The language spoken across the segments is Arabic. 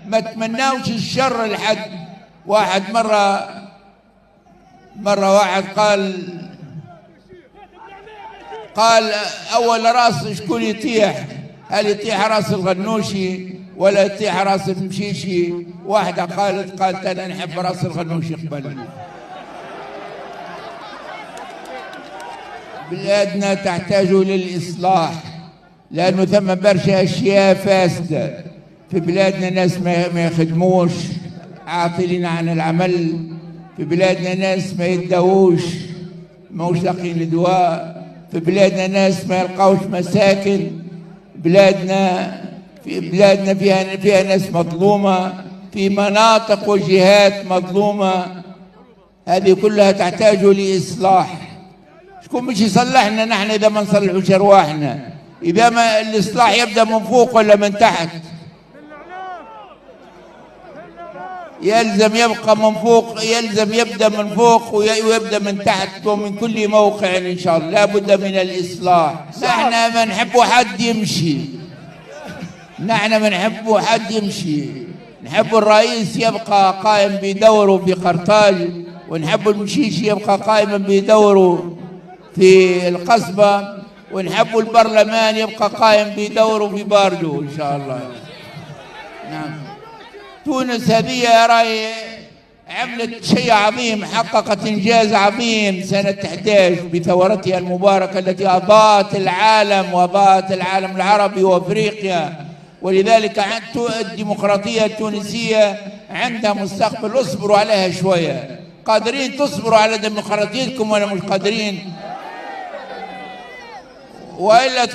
ما تمناوش الشر لحد. واحد مرة واحد قال أول راس شكون يطيح؟ هل يطيح راس الغنوشي ولا يطيح راس المشيشي؟ واحدة قالت أنا نحب راس الغنوشي قبل. بلادنا تحتاج للإصلاح، لأنه ثم برشا أشياء فاسدة في بلادنا. ناس ما يخدموش، عاطلين عن العمل. في بلادنا ناس ما يداووش، موش لاقين دواء. في بلادنا ناس ما يلقاوش مساكن. بلادنا فيها ناس مظلومة، في مناطق وجهات مظلومة. هذه كلها تحتاج لإصلاح. شكون مش يصلحنا نحن إذا ما نصلحوش أرواحنا؟ إذا ما الإصلاح يبدأ من فوق ولا من تحت؟ يلزم يبقى من فوق، يلزم يبدأ من فوق ويبدأ من تحت، ومن كل موقع إن شاء الله لا بد من الإصلاح. نحن ما نحب حد يمشي، نحن ما نحب حد يمشي. نحب الرئيس يبقى قائم بدوره في قرطاج، ونحب المشيشي يبقى قائما بدوره في القصبة، ونحب البرلمان يبقى قائم بدوره في باردو إن شاء الله. نعم. تونس هذه راي عملت شيء عظيم، حققت إنجاز عظيم سنة 11 بثورتها المباركة التي أضاءت العالم وأضاءت العالم العربي وأفريقيا. ولذلك الديمقراطية التونسية عندها مستقبل. اصبروا عليها شوية. قادرين تصبروا على ديمقراطيتكم ولا مش قادرين؟ وإلا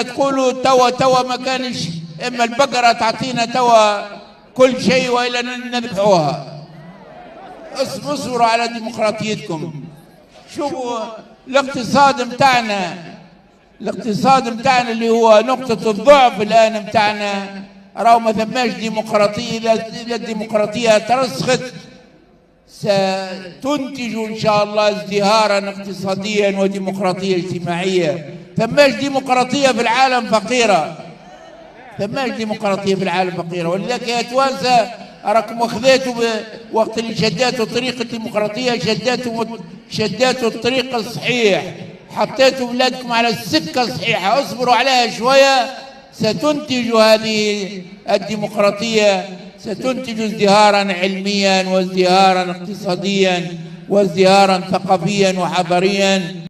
تقولوا توا ما كانش، إما البقرة تعطينا توا كل شيء وإلا نذبحوها. اصبروا على ديمقراطيتكم. شوفوا الاقتصاد متاعنا اللي هو نقطة الضعف الآن متاعنا، راهو ما ثماش ديمقراطية. إذا الديمقراطية ترسخت ستنتج إن شاء الله ازدهارا اقتصاديا وديمقراطية اجتماعية. ثماش ديمقراطية في العالم فقيرة، ثماش ديمقراطية في العالم فقيرة. ولذلك يا توانسة راكم واخذاتوا وقت اللي شداتوا طريق الديمقراطية، شداتوا الطريق الصحيح، حطيتوا بلادكم على السكة الصحيحة. اصبروا عليها شوية، ستنتج هذه الديمقراطية، ستنتج ازدهارا علميا وازدهارا اقتصاديا وازدهارا ثقافيا وحضاريا.